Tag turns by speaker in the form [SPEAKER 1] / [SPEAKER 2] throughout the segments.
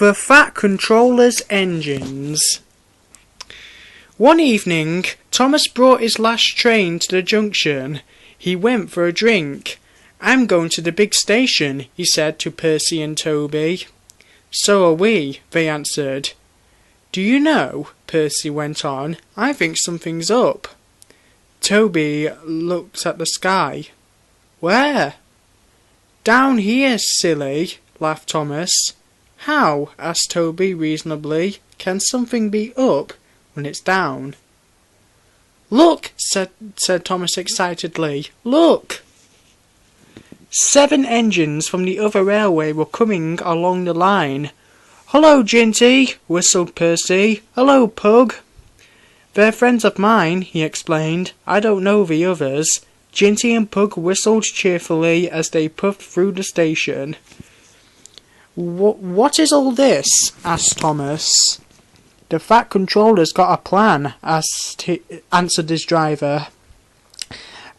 [SPEAKER 1] The Fat Controller's Engines. One evening, Thomas brought his last train to the junction. He went for a drink. "I'm going to the big station," he said to Percy and Toby. "So are we," they answered. "Do you know," Percy went on, "I think something's up." Toby looked at the sky. "Where?" "Down here, silly," laughed Thomas. "How," asked Toby reasonably, "can something be up when it's down?" "Look," said Thomas excitedly. "Look!" 7 engines from the other railway were coming along the line. "Hullo, Ginty," whistled Percy. "Hullo, Pug." "They're friends of mine," he explained. "I don't know the others." Ginty and Pug whistled cheerfully as they puffed through the station. "What is all this?" asked Thomas. "The Fat Controller's got a plan," answered his driver.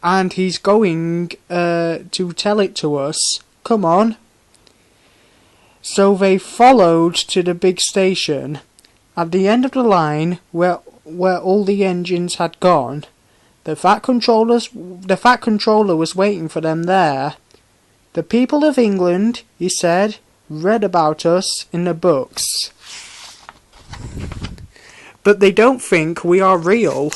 [SPEAKER 1] "And he's going to tell it to us. Come on." So they followed to the big station. At the end of the line, where all the engines had gone, the Fat Controller was waiting for them there. "The people of England," he said, "read about us in the books, but they don't think we are real."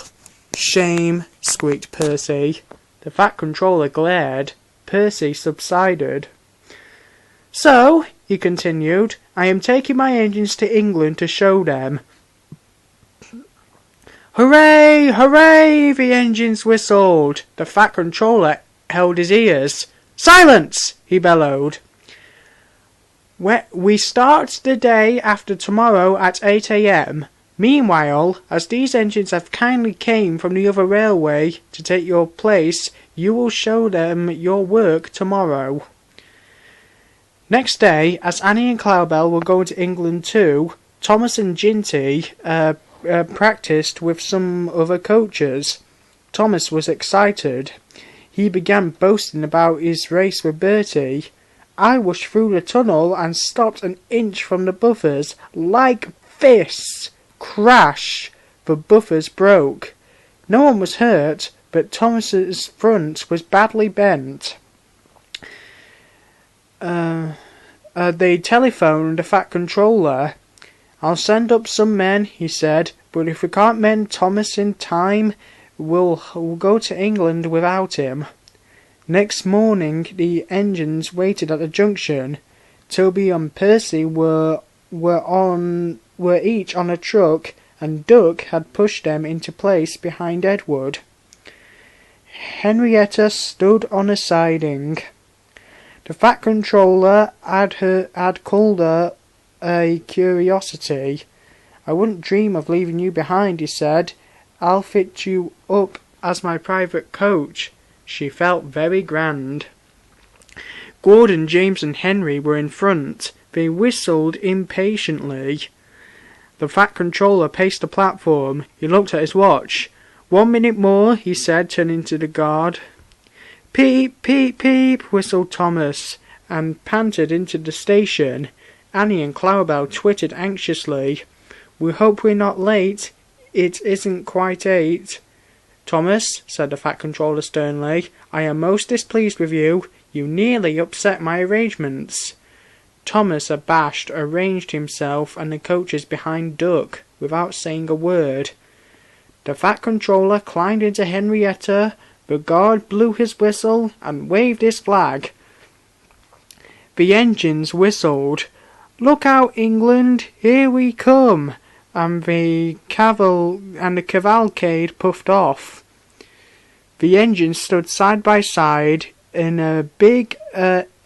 [SPEAKER 1] "Shame," squeaked Percy. The Fat Controller glared. Percy subsided. "So," he continued, "I am taking my engines to England to show them." "Hooray! Hooray!" the engines whistled. The Fat Controller held his ears. "Silence!" he bellowed. "We start the day after tomorrow at 8 a.m. Meanwhile, as these engines have kindly came from the other railway to take your place, you will show them your work tomorrow." Next day, as Annie and Cloudbell were going to England too, Thomas and Ginty practised with some other coaches. Thomas was excited. He began boasting about his race with Bertie. "I rushed through the tunnel and stopped an inch from the buffers, like this." Crash! The buffers broke. No one was hurt, but Thomas's front was badly bent. They telephoned the Fat Controller. "I'll send up some men," he said, "but if we can't mend Thomas in time, we'll go to England without him." Next morning the engines waited at the junction. Toby and Percy were each on a truck, and Duck had pushed them into place behind Edward. Henrietta stood on a siding. The Fat Controller had called her a curiosity. "I wouldn't dream of leaving you behind," he said. "I'll fit you up as my private coach." She felt very grand. Gordon, James and Henry were in front. They whistled impatiently. The Fat Controller paced the platform. He looked at his watch. "1 minute more," he said, turning to the guard. "Peep, peep, peep," whistled Thomas, and panted into the station. Annie and Cloudbell twittered anxiously. "We hope we're not late. It isn't quite 8. "Thomas," said the Fat Controller sternly, "I am most displeased with you. You nearly upset my arrangements." Thomas, abashed, arranged himself and the coaches behind Duck, without saying a word. The Fat Controller climbed into Henrietta. The guard blew his whistle and waved his flag. The engines whistled. "Look out, England! Here we come!" And the cavalcade puffed off. The engines stood side by side in a big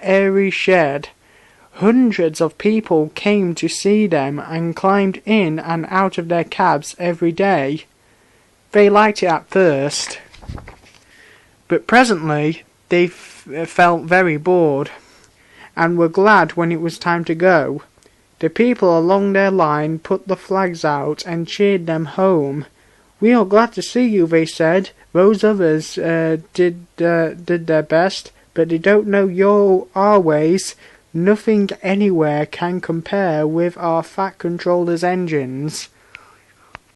[SPEAKER 1] airy shed. Hundreds of people came to see them and climbed in and out of their cabs every day. They liked it at first, but presently they felt very bored, and were glad when it was time to go. The people along their line put the flags out and cheered them home. "We are glad to see you," they said. "Those others did their best, but they don't know our ways. Nothing anywhere can compare with our Fat Controller's engines.